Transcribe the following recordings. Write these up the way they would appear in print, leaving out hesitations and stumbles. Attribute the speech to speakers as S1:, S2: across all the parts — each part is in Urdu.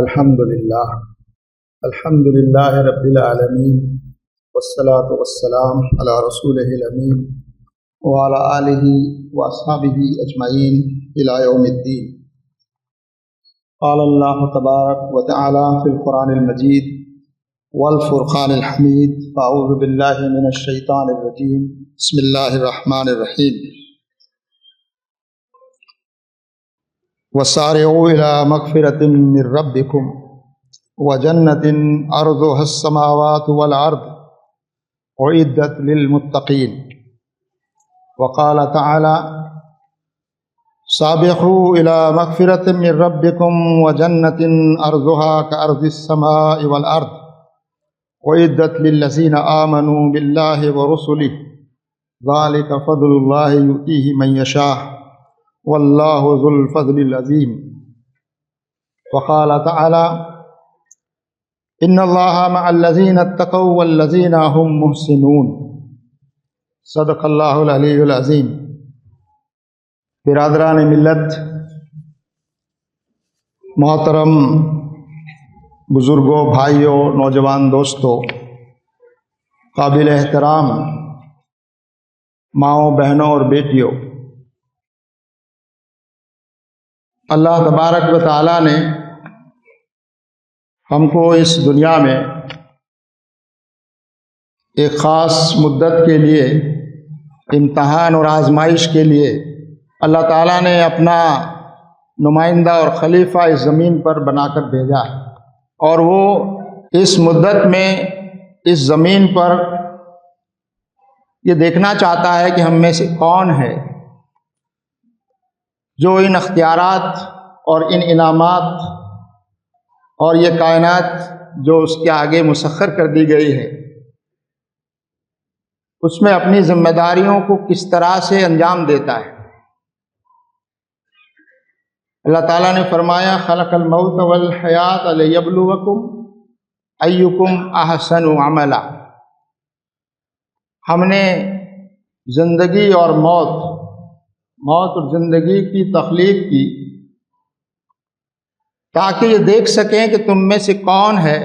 S1: الحمد للہ رب العالمین والصلاة والسلام علی رسولہ الامین وعلی آلہ واصحابہ اجمعین الی یوم الدین۔ قال اللہ تبارک وتعالی فی القرآن المجید والفرقان الحمید، اعوذ باللہ من الشیطان الرجیم، بسم اللہ الرحمن الرحیم۔ وسارعوا إلى مغفرة من ربكم وجنة عرضها السماوات والأرض أعدت للمتقين۔ وقال تعالى: سابقوا إلى مغفرة من ربكم وجنة عرضها كعرض السماء والأرض أعدت للذين آمنوا بالله ورسله ذلك فضل الله يؤتيه من يشاء واللہ ذو الفضل العظیم۔ وقال تعالی: ان اللہ مع الذین اتقوا والذین هم محسنون۔ صدق اللہ العلی العظیم۔ برادران ملت، محترم بزرگوں، بھائیوں، نوجوان دوستوں، قابل احترام ماؤں، بہنوں اور بیٹیوں، اللہ تبارک و تعالیٰ نے ہم کو اس دنیا میں ایک خاص مدت کے لیے، امتحان اور آزمائش کے لیے اللہ تعالیٰ نے اپنا نمائندہ اور خلیفہ اس زمین پر بنا کر بھیجا ہے، اور وہ اس مدت میں اس زمین پر یہ دیکھنا چاہتا ہے کہ ہم میں سے کون ہے جو ان اختیارات اور ان انعامات اور یہ کائنات جو اس کے آگے مسخر کر دی گئی ہے، اس میں اپنی ذمہ داریوں کو کس طرح سے انجام دیتا ہے۔ اللہ تعالیٰ نے فرمایا: خلق الموت والحیات لیبلوکم ایکم احسن عملا۔ ہم نے زندگی اور موت اور زندگی کی تخلیق کی تاکہ یہ دیکھ سکیں کہ تم میں سے کون ہے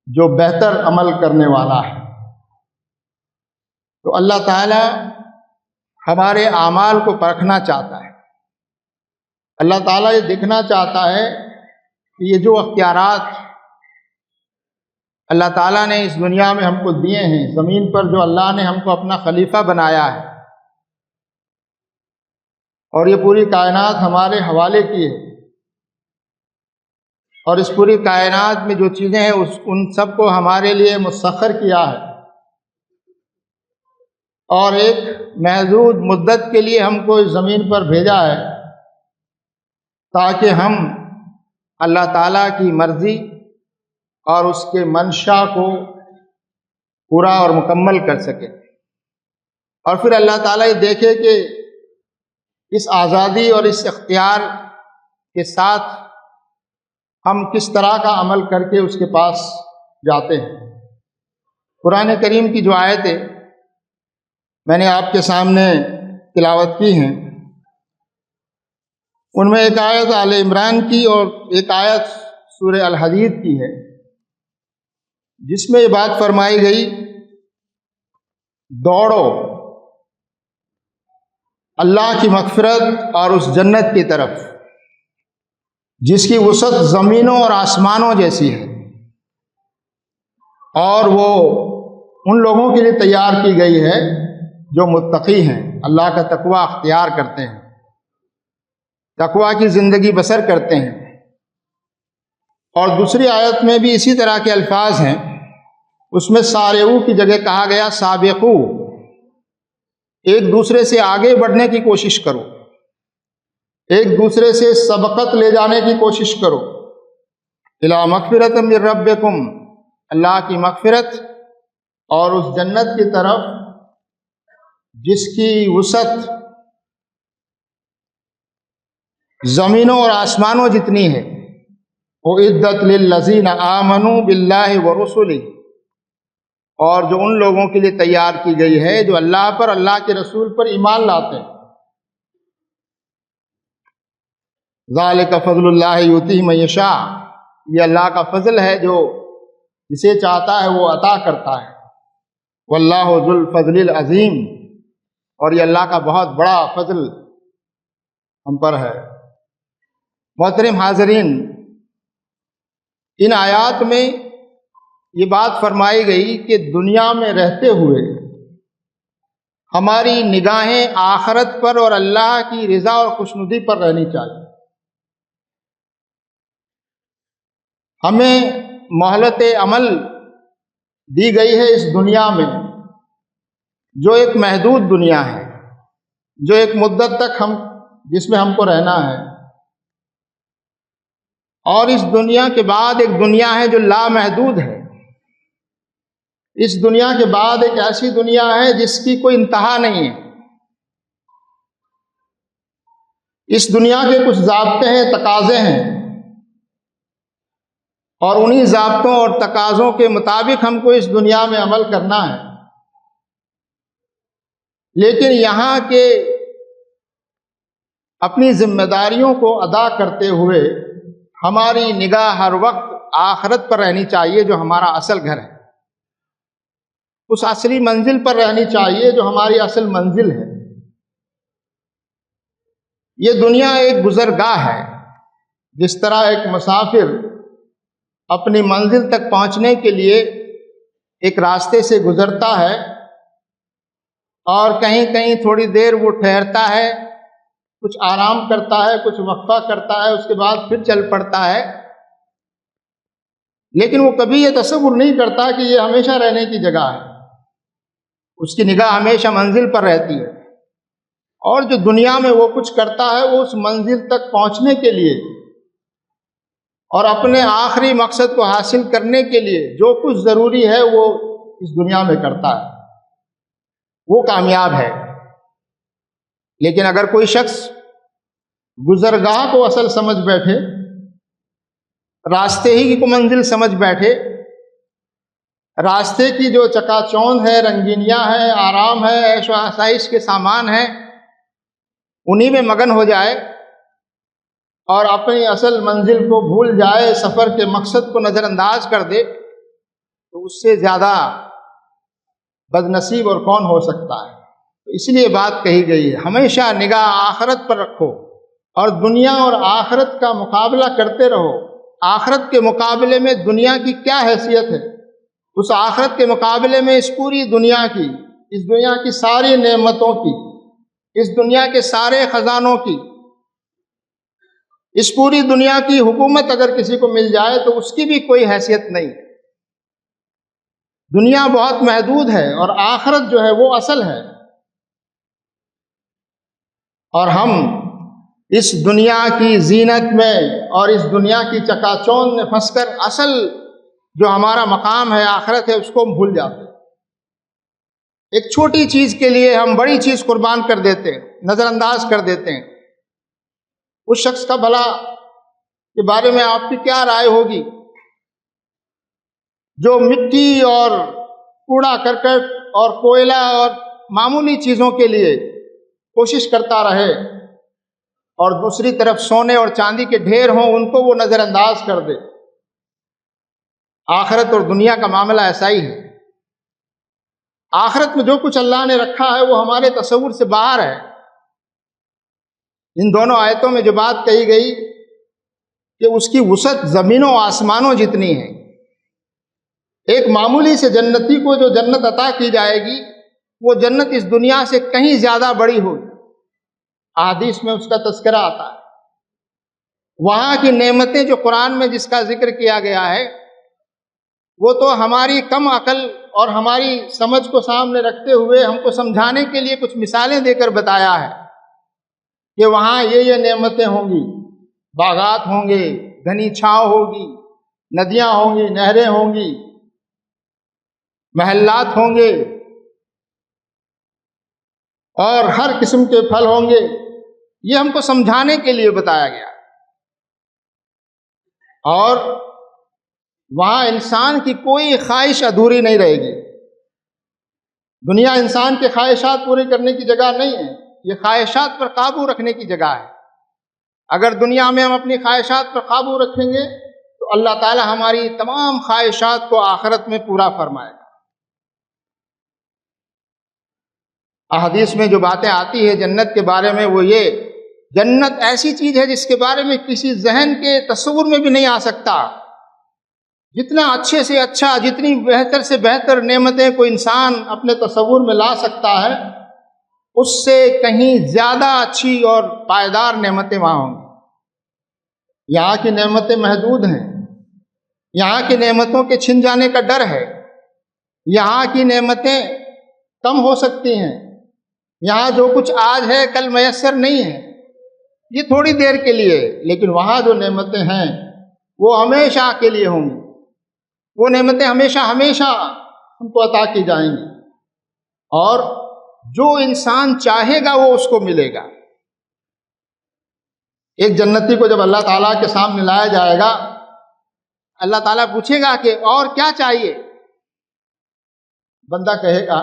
S1: جو بہتر عمل کرنے والا ہے۔ تو اللہ تعالی ہمارے اعمال کو پرکھنا چاہتا ہے۔ اللہ تعالیٰ یہ دیکھنا چاہتا ہے کہ یہ جو اختیارات اللہ تعالیٰ نے اس دنیا میں ہم کو دیے ہیں، زمین پر جو اللہ نے ہم کو اپنا خلیفہ بنایا ہے اور یہ پوری کائنات ہمارے حوالے کی ہے، اور اس پوری کائنات میں جو چیزیں ہیں ان سب کو ہمارے لیے مسخر کیا ہے، اور ایک محدود مدت کے لیے ہم کو اس زمین پر بھیجا ہے تاکہ ہم اللہ تعالیٰ کی مرضی اور اس کے منشا کو پورا اور مکمل کر سکیں، اور پھر اللہ تعالیٰ یہ دیکھے کہ اس آزادی اور اس اختیار کے ساتھ ہم کس طرح کا عمل کر کے اس کے پاس جاتے ہیں۔ قرآن کریم کی جو آیتیں میں نے آپ کے سامنے تلاوت کی ہیں، ان میں ایک آیت آل عمران کی اور ایک آیت سورہ الحدید کی ہے، جس میں یہ بات فرمائی گئی: دوڑو اللہ کی مغفرت اور اس جنت کی طرف جس کی وسعت زمینوں اور آسمانوں جیسی ہے، اور وہ ان لوگوں کے لیے تیار کی گئی ہے جو متقی ہیں، اللہ کا تقوی اختیار کرتے ہیں، تقوی کی زندگی بسر کرتے ہیں۔ اور دوسری آیت میں بھی اسی طرح کے الفاظ ہیں، اس میں سارعو کی جگہ کہا گیا سابقو، ایک دوسرے سے آگے بڑھنے کی کوشش کرو، ایک دوسرے سے سبقت لے جانے کی کوشش کرو۔ الی مغفرۃ من ربکم، اللہ کی مغفرت اور اس جنت کی طرف جس کی وسعت زمینوں اور آسمانوں جتنی ہے، اعدت للذین آمنوا باللہ ورسلہ، اور جو ان لوگوں کے لیے تیار کی گئی ہے جو اللہ پر، اللہ کے رسول پر ایمان لاتے ہیں۔ ذالک فضل اللہ یؤتیہ من یشاء، یہ اللہ کا فضل ہے جو جسے چاہتا ہے وہ عطا کرتا ہے۔ واللہ ذو الفضل العظیم، اور یہ اللہ کا بہت بڑا فضل ہم پر ہے۔ محترم حاضرین، ان آیات میں یہ بات فرمائی گئی کہ دنیا میں رہتے ہوئے ہماری نگاہیں آخرت پر اور اللہ کی رضا اور خوشنودی پر رہنی چاہیے۔ ہمیں مہلت عمل دی گئی ہے اس دنیا میں، جو ایک محدود دنیا ہے، جو ایک مدت تک جس میں ہم کو رہنا ہے، اور اس دنیا کے بعد ایک دنیا ہے جو لامحدود ہے۔ اس دنیا کے بعد ایک ایسی دنیا ہے جس کی کوئی انتہا نہیں ہے۔ اس دنیا کے کچھ ضابطے ہیں، تقاضے ہیں، اور انہی ضابطوں اور تقاضوں کے مطابق ہم کو اس دنیا میں عمل کرنا ہے۔ لیکن یہاں کے اپنی ذمہ داریوں کو ادا کرتے ہوئے ہماری نگاہ ہر وقت آخرت پر رہنی چاہیے، جو ہمارا اصل گھر ہے، اس اصلی منزل پر رہنی چاہیے جو ہماری اصل منزل ہے۔ یہ دنیا ایک گزرگاہ ہے۔ جس طرح ایک مسافر اپنی منزل تک پہنچنے کے لیے ایک راستے سے گزرتا ہے اور کہیں کہیں تھوڑی دیر وہ ٹھہرتا ہے، کچھ آرام کرتا ہے، کچھ وقفہ کرتا ہے، اس کے بعد پھر چل پڑتا ہے، لیکن وہ کبھی یہ تصور نہیں کرتا کہ یہ ہمیشہ رہنے کی جگہ ہے۔ اس کی نگاہ ہمیشہ منزل پر رہتی ہے، اور جو دنیا میں وہ کچھ کرتا ہے وہ اس منزل تک پہنچنے کے لیے اور اپنے آخری مقصد کو حاصل کرنے کے لیے جو کچھ ضروری ہے وہ اس دنیا میں کرتا ہے، وہ کامیاب ہے۔ لیکن اگر کوئی شخص گزرگاہ کو اصل سمجھ بیٹھے، راستے ہی کی منزل سمجھ بیٹھے، راستے کی جو چکا چوند ہے، رنگینیاں ہے، آرام ہے، عیش و آسائش کے سامان ہیں، انہی میں مگن ہو جائے اور اپنی اصل منزل کو بھول جائے، سفر کے مقصد کو نظر انداز کر دے، تو اس سے زیادہ بد نصیب اور کون ہو سکتا ہے۔ تو اس لیے بات کہی گئی ہے، ہمیشہ نگاہ آخرت پر رکھو اور دنیا اور آخرت کا مقابلہ کرتے رہو۔ آخرت کے مقابلے میں دنیا کی کیا حیثیت ہے؟ اس آخرت کے مقابلے میں اس پوری دنیا کی، اس دنیا کی ساری نعمتوں کی، اس دنیا کے سارے خزانوں کی، اس پوری دنیا کی حکومت اگر کسی کو مل جائے تو اس کی بھی کوئی حیثیت نہیں۔ دنیا بہت محدود ہے اور آخرت جو ہے وہ اصل ہے، اور ہم اس دنیا کی زینت میں اور اس دنیا کی چکا چوند میں پھنس کر اصل جو ہمارا مقام ہے، آخرت ہے، اس کو ہم بھول جاتے ہیں۔ ایک چھوٹی چیز کے لیے ہم بڑی چیز قربان کر دیتے ہیں، نظر انداز کر دیتے ہیں۔ اس شخص کا بھلا کے بارے میں آپ کی کیا رائے ہوگی جو مٹی اور کوڑا کرکٹ اور کوئلہ اور معمولی چیزوں کے لیے کوشش کرتا رہے، اور دوسری طرف سونے اور چاندی کے ڈھیر ہوں، ان کو وہ نظر انداز کر دے۔ آخرت اور دنیا کا معاملہ ایسا ہی ہے۔ آخرت میں جو کچھ اللہ نے رکھا ہے وہ ہمارے تصور سے باہر ہے۔ ان دونوں آیتوں میں جو بات کہی گئی کہ اس کی وسعت زمینوں و آسمانوں جتنی ہے۔ ایک معمولی سے جنتی کو جو جنت عطا کی جائے گی، وہ جنت اس دنیا سے کہیں زیادہ بڑی ہوگی۔ احادیث میں اس کا تذکرہ آتا ہے۔ وہاں کی نعمتیں جو قرآن میں جس کا ذکر کیا گیا ہے، وہ تو ہماری کم عقل اور ہماری سمجھ کو سامنے رکھتے ہوئے ہم کو سمجھانے کے لیے کچھ مثالیں دے کر بتایا ہے کہ وہاں یہ نعمتیں ہوں گی، باغات ہوں گے، گھنی چھاؤں ہوگی، ندیاں ہوں گی، نہریں ہوں گی، محلات ہوں گے، اور ہر قسم کے پھل ہوں گے۔ یہ ہم کو سمجھانے کے لیے بتایا گیا، اور وہاں انسان کی کوئی خواہش ادھوری نہیں رہے گی۔ دنیا انسان کے خواہشات پوری کرنے کی جگہ نہیں ہے، یہ خواہشات پر قابو رکھنے کی جگہ ہے۔ اگر دنیا میں ہم اپنی خواہشات پر قابو رکھیں گے تو اللہ تعالی ہماری تمام خواہشات کو آخرت میں پورا فرمائے گا۔ احادیث میں جو باتیں آتی ہے جنت کے بارے میں وہ یہ، جنت ایسی چیز ہے جس کے بارے میں کسی ذہن کے تصور میں بھی نہیں آ سکتا۔ جتنا اچھے سے اچھا، جتنی بہتر سے بہتر نعمتیں کوئی انسان اپنے تصور میں لا سکتا ہے، اس سے کہیں زیادہ اچھی اور پائیدار نعمتیں وہاں ہوں گی۔ یہاں کی نعمتیں محدود ہیں، یہاں کی نعمتوں کے چھن جانے کا ڈر ہے، یہاں کی نعمتیں کم ہو سکتی ہیں، یہاں جو کچھ آج ہے کل میسر نہیں ہے، یہ تھوڑی دیر کے لیے، لیکن وہاں جو نعمتیں ہیں وہ ہمیشہ کے لیے ہوں گی، وہ نعمتیں ہمیشہ ہمیشہ ہم کو عطا کی جائیں گی، اور جو انسان چاہے گا وہ اس کو ملے گا۔ ایک جنتی کو جب اللہ تعالیٰ کے سامنے لایا جائے گا، اللہ تعالیٰ پوچھے گا کہ اور کیا چاہیے؟ بندہ کہے گا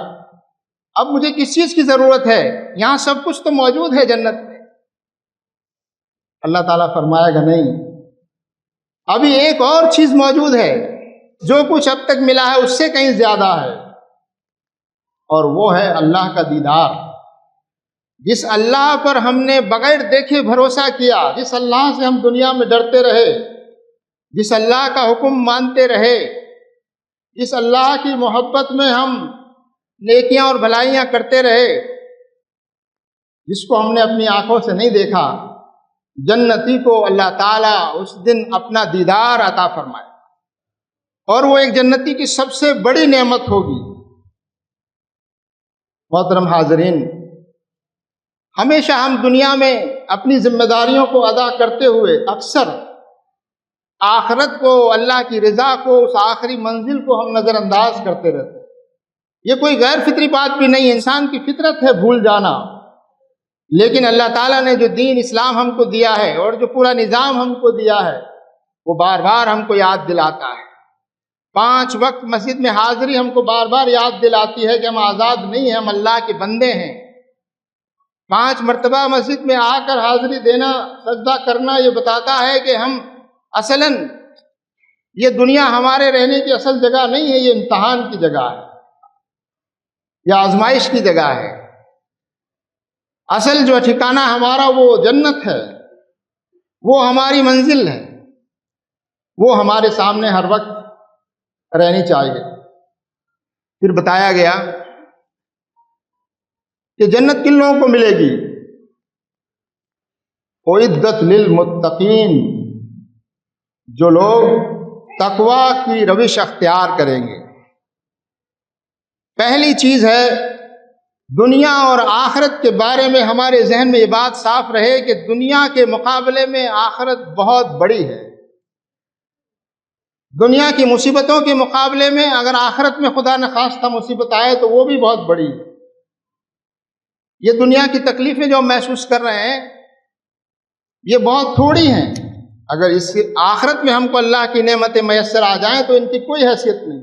S1: اب مجھے کس چیز کی ضرورت ہے، یہاں سب کچھ تو موجود ہے جنت میں۔ اللہ تعالیٰ فرمائے گا نہیں، ابھی ایک اور چیز موجود ہے، جو کچھ اب تک ملا ہے اس سے کہیں زیادہ ہے، اور وہ ہے اللہ کا دیدار۔ جس اللہ پر ہم نے بغیر دیکھے بھروسہ کیا، جس اللہ سے ہم دنیا میں ڈرتے رہے، جس اللہ کا حکم مانتے رہے، جس اللہ کی محبت میں ہم نیکیاں اور بھلائیاں کرتے رہے، جس کو ہم نے اپنی آنکھوں سے نہیں دیکھا، جنتی کو اللہ تعالیٰ اس دن اپنا دیدار عطا فرمائے، اور وہ ایک جنتی کی سب سے بڑی نعمت ہوگی۔ محترم حاضرین، ہمیشہ ہم دنیا میں اپنی ذمہ داریوں کو ادا کرتے ہوئے اکثر آخرت کو، اللہ کی رضا کو، اس آخری منزل کو ہم نظر انداز کرتے رہتے ہیں۔ یہ کوئی غیر فطری بات بھی نہیں، انسان کی فطرت ہے بھول جانا، لیکن اللہ تعالیٰ نے جو دین اسلام ہم کو دیا ہے اور جو پورا نظام ہم کو دیا ہے وہ بار بار ہم کو یاد دلاتا ہے۔ 5 وقت مسجد میں حاضری ہم کو بار بار یاد دلاتی ہے کہ ہم آزاد نہیں ہیں، ہم اللہ کے بندے ہیں۔ 5 مرتبہ مسجد میں آ کر حاضری دینا، سجدہ کرنا، یہ بتاتا ہے کہ ہم اصلاً یہ دنیا ہمارے رہنے کی اصل جگہ نہیں ہے، یہ امتحان کی جگہ ہے، یہ آزمائش کی جگہ ہے۔ اصل جو ٹھکانہ ہمارا وہ جنت ہے، وہ ہماری منزل ہے، وہ ہمارے سامنے ہر وقت رہنی چاہیے۔ پھر بتایا گیا کہ جنت کن لوگوں کو ملے گی؟ اعدت للمتقین، جو لوگ تقوی کی روش اختیار کریں گے۔ پہلی چیز ہے دنیا اور آخرت کے بارے میں ہمارے ذہن میں یہ بات صاف رہے کہ دنیا کے مقابلے میں آخرت بہت بڑی ہے۔ دنیا کی مصیبتوں کے مقابلے میں اگر آخرت میں خدا نخواستہ مصیبت آئے تو وہ بھی بہت بڑی ہے۔ یہ دنیا کی تکلیفیں جو ہم محسوس کر رہے ہیں یہ بہت تھوڑی ہیں، اگر اس آخرت میں ہم کو اللہ کی نعمتیں میسر آ جائیں تو ان کی کوئی حیثیت نہیں۔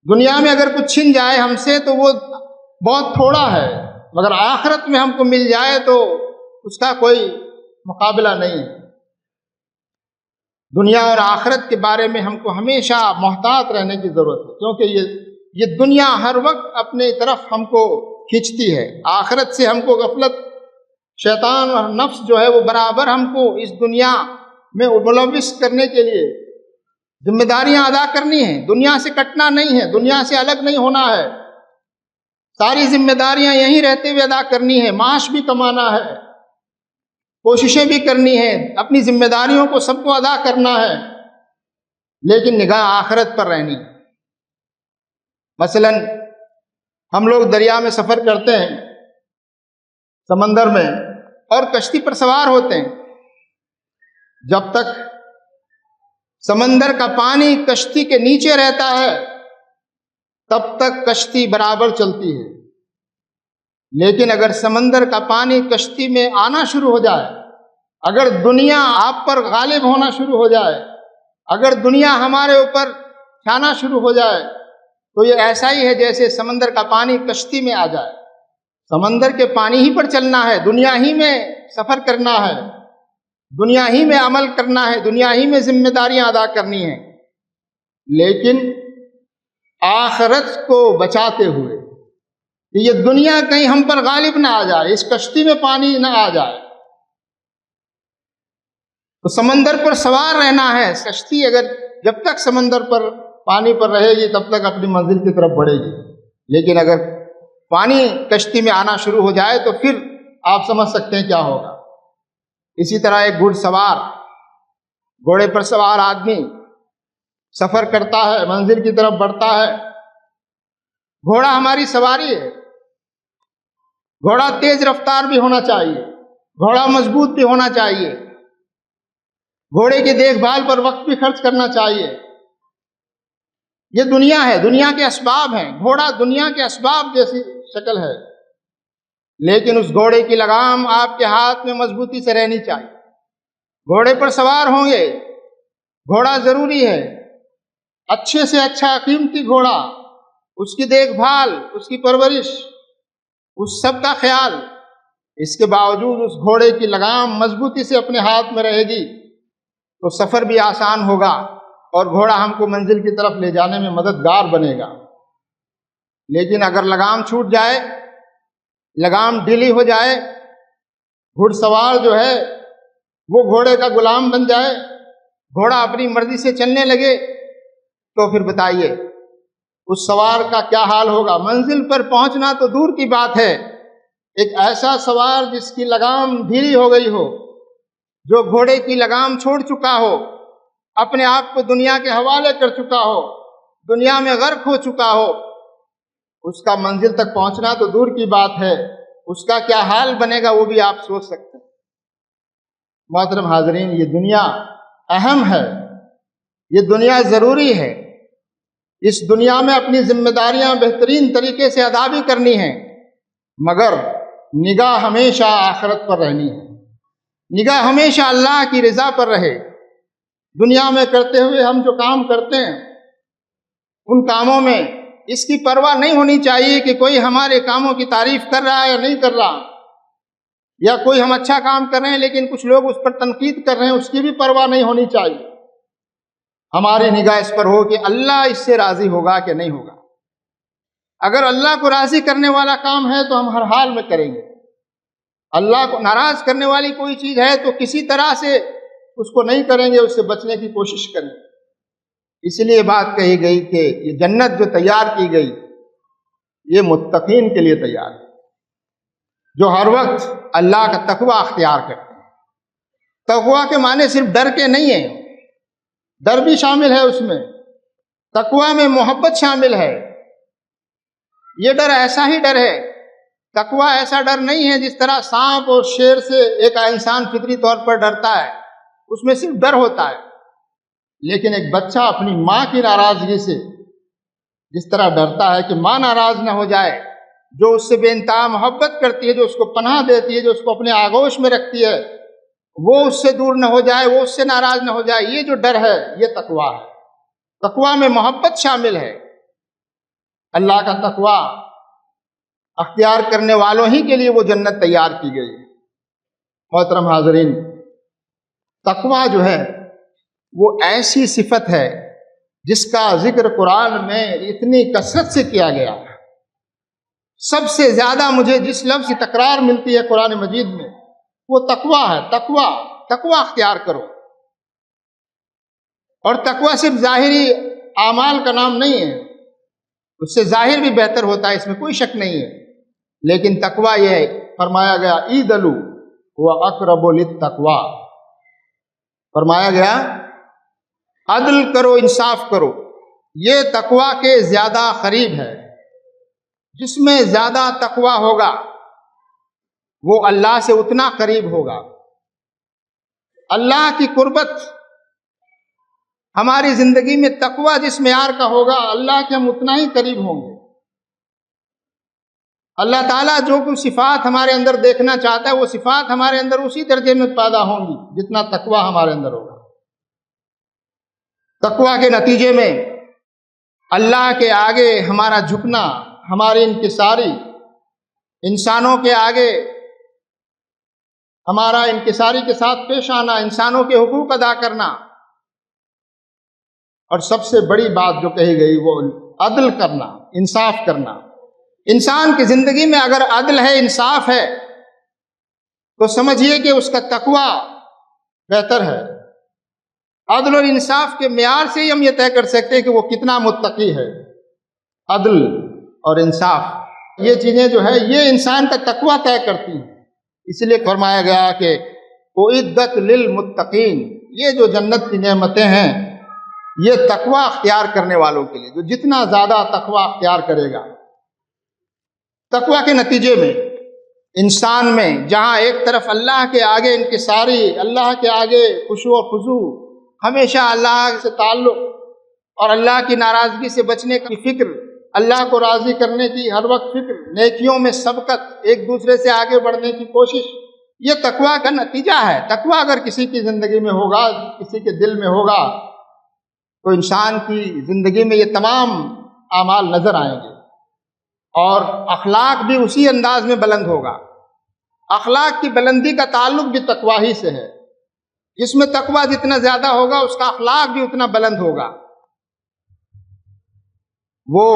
S1: دنیا میں اگر کچھ چھن جائے ہم سے تو وہ بہت تھوڑا ہے، مگر آخرت میں ہم کو مل جائے تو اس کا کوئی مقابلہ نہیں ہے۔ دنیا اور آخرت کے بارے میں ہم کو ہمیشہ محتاط رہنے کی ضرورت ہے، کیونکہ یہ دنیا ہر وقت اپنے طرف ہم کو کھینچتی ہے۔ آخرت سے ہم کو غفلت، شیطان اور نفس جو ہے وہ برابر ہم کو اس دنیا میں ملوث کرنے کے لیے ذمہ داریاں ادا کرنی ہیں۔ دنیا سے کٹنا نہیں ہے، دنیا سے الگ نہیں ہونا ہے، ساری ذمہ داریاں یہیں رہتے ہوئے ادا کرنی ہے، معاش بھی کمانا ہے، کوششیں بھی کرنی ہیں، اپنی ذمہ داریوں کو سب کو ادا کرنا ہے، لیکن نگاہ آخرت پر رہنی ہے۔ مثلا ہم لوگ دریا میں سفر کرتے ہیں، سمندر میں، اور کشتی پر سوار ہوتے ہیں۔ جب تک سمندر کا پانی کشتی کے نیچے رہتا ہے تب تک کشتی برابر چلتی ہے، لیکن اگر سمندر کا پانی کشتی میں آنا شروع ہو جائے، اگر دنیا آپ پر غالب ہونا شروع ہو جائے، اگر دنیا ہمارے اوپر چھانا شروع ہو جائے تو یہ ایسا ہی ہے جیسے سمندر کا پانی کشتی میں آ جائے۔ سمندر کے پانی ہی پر چلنا ہے، دنیا ہی میں سفر کرنا ہے، دنیا ہی میں عمل کرنا ہے، دنیا ہی میں ذمہ داریاں ادا کرنی ہیں، لیکن آخرت کو بچاتے ہوئے کہ یہ دنیا کہیں ہم پر غالب نہ آ جائے، اس کشتی میں پانی نہ آ جائے۔ تو سمندر پر سوار رہنا ہے، کشتی اگر جب تک سمندر پر پانی پر رہے گی تب تک اپنی منزل کی طرف بڑھے گی، لیکن اگر پانی کشتی میں آنا شروع ہو جائے تو پھر آپ سمجھ سکتے ہیں کیا ہوگا۔ اسی طرح ایک گھڑ سوار، گھوڑے پر سوار آدمی سفر کرتا ہے، منزل کی طرف بڑھتا ہے۔ گھوڑا ہماری سواری ہے، گھوڑا تیز رفتار بھی ہونا چاہیے، گھوڑا مضبوط بھی ہونا چاہیے، گھوڑے کی دیکھ بھال پر وقت بھی خرچ کرنا چاہیے۔ یہ دنیا ہے، دنیا کے اسباب ہیں، گھوڑا دنیا کے اسباب جیسی شکل ہے، لیکن اس گھوڑے کی لگام آپ کے ہاتھ میں مضبوطی سے رہنی چاہیے۔ گھوڑے پر سوار ہوں گے، گھوڑا ضروری ہے، اچھے سے اچھا قیمتی گھوڑا، اس کی دیکھ بھال، اس کی پرورش، اس سب کا خیال، اس کے باوجود اس گھوڑے کی لگام مضبوطی سے اپنے ہاتھ میں رہے گی تو سفر بھی آسان ہوگا اور گھوڑا ہم کو منزل کی طرف لے جانے میں مددگار بنے گا۔ لیکن اگر لگام چھوٹ جائے، لگام ڈھیلی ہو جائے، گھڑ سوار جو ہے وہ گھوڑے کا غلام بن جائے، گھوڑا اپنی مرضی سے چلنے لگے، تو پھر بتائیے اس سوار کا کیا حال ہوگا۔ منزل پر پہنچنا تو دور کی بات ہے، ایک ایسا سوار جس کی لگام ڈھیلی ہو گئی ہو، جو گھوڑے کی لگام چھوڑ چکا ہو، اپنے آپ کو دنیا کے حوالے کر چکا ہو، دنیا میں غرق ہو چکا ہو، اس کا منزل تک پہنچنا تو دور کی بات ہے، اس کا کیا حال بنے گا وہ بھی آپ سوچ سکتے ہیں۔ محترم حاضرین، یہ دنیا اہم ہے، یہ دنیا ضروری ہے، اس دنیا میں اپنی ذمہ داریاں بہترین طریقے سے ادا بھی کرنی ہیں، مگر نگاہ ہمیشہ آخرت پر رہنی ہے، نگاہ ہمیشہ اللہ کی رضا پر رہے۔ دنیا میں کرتے ہوئے ہم جو کام کرتے ہیں، ان کاموں میں اس کی پرواہ نہیں ہونی چاہیے کہ کوئی ہمارے کاموں کی تعریف کر رہا ہے یا نہیں کر رہا، یا کوئی ہم اچھا کام کر رہے ہیں لیکن کچھ لوگ اس پر تنقید کر رہے ہیں، اس کی بھی پرواہ نہیں ہونی چاہیے۔ ہماری نگاہ اس پر ہو کہ اللہ اس سے راضی ہوگا کہ نہیں ہوگا۔ اگر اللہ کو راضی کرنے والا کام ہے تو ہم ہر حال میں کریں گے، اللہ کو ناراض کرنے والی کوئی چیز ہے تو کسی طرح سے اس کو نہیں کریں گے، اس سے بچنے کی کوشش کریں گے۔ اس لیے بات کہی گئی کہ یہ جنت جو تیار کی گئی یہ متقین کے لیے تیار ہے، جو ہر وقت اللہ کا تقوی اختیار کرتے ہیں۔ تقوی کے معنی صرف ڈر کے نہیں ہیں، ڈر بھی شامل ہے اس میں، تقوی میں محبت شامل ہے۔ یہ ڈر ایسا ہی ڈر ہے، تقوی ایسا ڈر نہیں ہے جس طرح سانپ اور شیر سے ایک انسان فطری طور پر ڈرتا ہے، اس میں صرف ڈر ہوتا ہے، لیکن ایک بچہ اپنی ماں کی ناراضگی سے جس طرح ڈرتا ہے کہ ماں ناراض نہ ہو جائے، جو اس سے بے انتہا محبت کرتی ہے، جو اس کو پناہ دیتی ہے، جو اس کو اپنے آغوش میں رکھتی ہے، وہ اس سے دور نہ ہو جائے، وہ اس سے ناراض نہ ہو جائے، یہ جو ڈر ہے یہ تقوی ہے۔ تقوی میں محبت شامل ہے۔ اللہ کا تقوی اختیار کرنے والوں ہی کے لیے وہ جنت تیار کی گئی ہے۔ محترم حاضرین، تقوی جو ہے وہ ایسی صفت ہے جس کا ذکر قرآن میں اتنی کثرت سے کیا گیا ہے۔ سب سے زیادہ مجھے جس لفظ کی تکرار ملتی ہے قرآن مجید میں وہ تقوی ہے۔ تقوی اختیار کرو۔ اور تقوی صرف ظاہری اعمال کا نام نہیں ہے، اس سے ظاہر بھی بہتر ہوتا ہے، اس میں کوئی شک نہیں ہے، لیکن تقوی یہ فرمایا گیا اعدلوا هو اقرب للتقوی، فرمایا گیا عدل کرو، انصاف کرو، یہ تقوی کے زیادہ قریب ہے۔ جس میں زیادہ تقوی ہوگا وہ اللہ سے اتنا قریب ہوگا۔ اللہ کی قربت ہماری زندگی میں تقوی جس معیار کا ہوگا، اللہ کے ہم اتنا ہی قریب ہوں گے۔ اللہ تعالیٰ جو کچھ صفات ہمارے اندر دیکھنا چاہتا ہے وہ صفات ہمارے اندر اسی درجے میں پیدا ہوں گی جتنا تقوی ہمارے اندر ہوگا۔ تقوی کے نتیجے میں اللہ کے آگے ہمارا جھکنا، ہماری انکساری، انسانوں کے آگے ہمارا انکساری کے ساتھ پیش آنا، انسانوں کے حقوق ادا کرنا، اور سب سے بڑی بات جو کہی گئی وہ عدل کرنا، انصاف کرنا۔ انسان کی زندگی میں اگر عدل ہے، انصاف ہے، تو سمجھیے کہ اس کا تقوی بہتر ہے۔ عدل اور انصاف کے معیار سے ہی ہم یہ طے کر سکتے ہیں کہ وہ کتنا متقی ہے۔ عدل اور انصاف، یہ چیزیں جو ہے یہ انسان کا تقوی طے کرتی ہیں۔ اس لیے فرمایا گیا کہ اعدت للمتقین، یہ جو جنت کی نعمتیں ہیں یہ تقوی اختیار کرنے والوں کے لیے، جو جتنا زیادہ تقوی اختیار کرے گا۔ تقوی کے نتیجے میں انسان میں جہاں ایک طرف اللہ کے آگے انکساری، اللہ کے آگے خشوع و خضوع، ہمیشہ اللہ سے تعلق اور اللہ کی ناراضگی سے بچنے کی فکر، اللہ کو راضی کرنے کی ہر وقت فکر، نیکیوں میں سبقت، ایک دوسرے سے آگے بڑھنے کی کوشش، یہ تقوی کا نتیجہ ہے۔ تقوی اگر کسی کی زندگی میں ہوگا، کسی کے دل میں ہوگا، تو انسان کی زندگی میں یہ تمام اعمال نظر آئیں گے، اور اخلاق بھی اسی انداز میں بلند ہوگا۔ اخلاق کی بلندی کا تعلق بھی تقوی ہی سے ہے۔ جس میں تقوی جتنا زیادہ ہوگا اس کا اخلاق بھی اتنا بلند ہوگا۔ وہ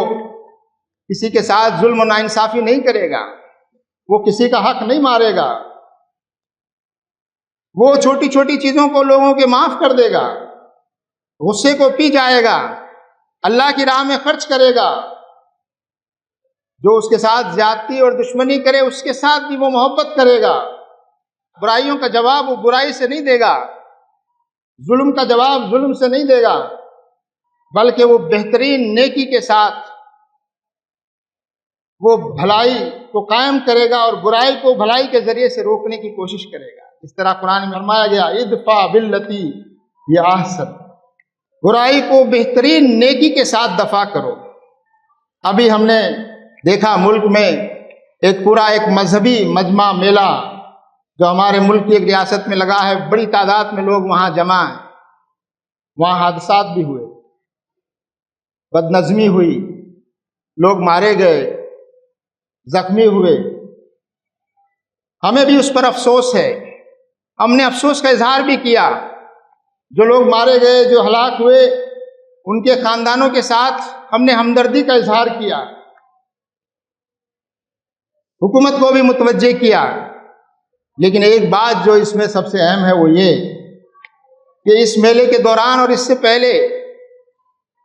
S1: کسی کے ساتھ ظلم و ناانصافی نہیں کرے گا، وہ کسی کا حق نہیں مارے گا، وہ چھوٹی چھوٹی چیزوں کو لوگوں کے معاف کر دے گا، غصے کو پی جائے گا، اللہ کی راہ میں خرچ کرے گا۔ جو اس کے ساتھ زیادتی اور دشمنی کرے اس کے ساتھ بھی وہ محبت کرے گا۔ برائیوں کا جواب وہ برائی سے نہیں دے گا، ظلم کا جواب ظلم سے نہیں دے گا، بلکہ وہ بہترین نیکی کے ساتھ وہ بھلائی کو قائم کرے گا اور برائی کو بھلائی کے ذریعے سے روکنے کی کوشش کرے گا۔ اس طرح قرآن میں فرمایا گیا ادفع باللتی ہی احسن، برائی کو بہترین نیکی کے ساتھ دفع کرو۔ ابھی ہم نے دیکھا ملک میں ایک مذہبی مجمع میلہ جو ہمارے ملک کی ایک ریاست میں لگا ہے، بڑی تعداد میں لوگ وہاں جمع ہیں، وہاں حادثات بھی ہوئے، بدنظمی ہوئی، لوگ مارے گئے، زخمی ہوئے۔ ہمیں بھی اس پر افسوس ہے، ہم نے افسوس کا اظہار بھی کیا۔ جو لوگ مارے گئے، جو ہلاک ہوئے، ان کے خاندانوں کے ساتھ ہم نے ہمدردی کا اظہار کیا، حکومت کو بھی متوجہ کیا۔ لیکن ایک بات جو اس میں سب سے اہم ہے وہ یہ کہ اس میلے کے دوران اور اس سے پہلے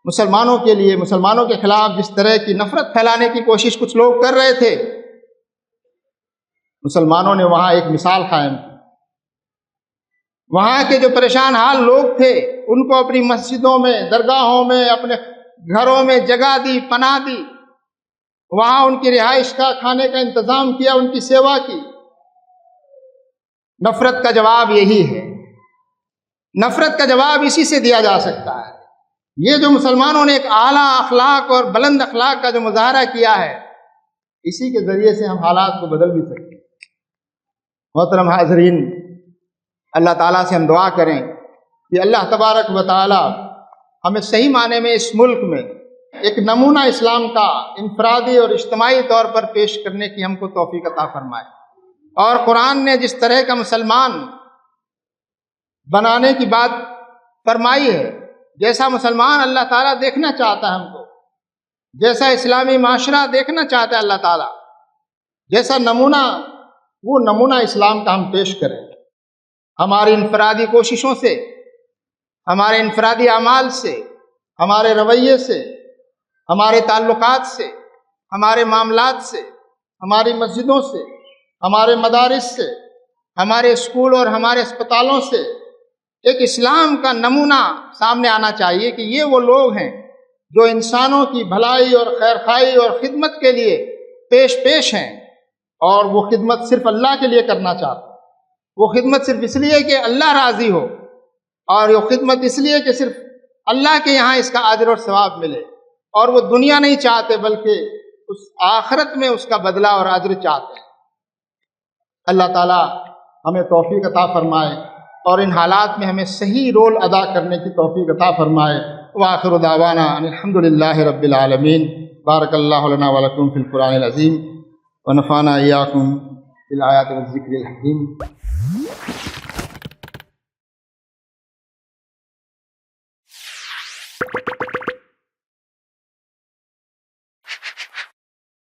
S1: مسلمانوں کے لیے، مسلمانوں کے خلاف جس طرح کی نفرت پھیلانے کی کوشش کچھ لوگ کر رہے تھے، مسلمانوں نے وہاں ایک مثال قائم کی۔ وہاں کے جو پریشان حال لوگ تھے ان کو اپنی مسجدوں میں، درگاہوں میں، اپنے گھروں میں جگہ دی، پناہ دی، وہاں ان کی رہائش کا، کھانے کا انتظام کیا، ان کی سیوا کی۔ نفرت کا جواب یہی ہے، نفرت کا جواب اسی سے دیا جا سکتا ہے۔ یہ جو مسلمانوں نے ایک اعلیٰ اخلاق اور بلند اخلاق کا جو مظاہرہ کیا ہے، اسی کے ذریعے سے ہم حالات کو بدل بھی سکتے ہیں۔ محترم حاضرین، اللہ تعالیٰ سے ہم دعا کریں کہ اللہ تبارک و تعالیٰ ہمیں صحیح معنی میں اس ملک میں ایک نمونہ اسلام کا انفرادی اور اجتماعی طور پر پیش کرنے کی ہم کو توفیق عطا فرمائے، اور قرآن نے جس طرح کا مسلمان بنانے کی بات فرمائی ہے، جیسا مسلمان اللہ تعالیٰ دیکھنا چاہتا ہے ہم کو، جیسا اسلامی معاشرہ دیکھنا چاہتا ہے اللہ تعالیٰ، جیسا نمونہ، وہ نمونہ اسلام کا ہم پیش کریں۔ ہماری انفرادی کوششوں سے، ہمارے انفرادی اعمال سے، ہمارے رویے سے، ہمارے تعلقات سے، ہمارے معاملات سے، ہماری مسجدوں سے، ہمارے مدارس سے، ہمارے اسکول اور ہمارے اسپتالوں سے ایک اسلام کا نمونہ سامنے آنا چاہیے کہ یہ وہ لوگ ہیں جو انسانوں کی بھلائی اور خیرخواہی اور خدمت کے لیے پیش ہیں، اور وہ خدمت صرف اللہ کے لیے کرنا چاہتے ہیں۔ وہ خدمت صرف اس لیے کہ اللہ راضی ہو، اور وہ خدمت اس لیے کہ صرف اللہ کے یہاں اس کا اجر اور ثواب ملے، اور وہ دنیا نہیں چاہتے بلکہ اس آخرت میں اس کا بدلہ اور اجر چاہتے ہیں۔ اللہ تعالیٰ ہمیں توفیق عطا فرمائے اور ان حالات میں ہمیں صحیح رول ادا کرنے کی توفیق عطا فرمائے۔ وآخر دعوانا ان الحمدللہ رب العالمین۔ بارک اللہ لنا ولکم فی القرآن العظیم ونفعنا ایاکم بالآیات والذکر الحکیم۔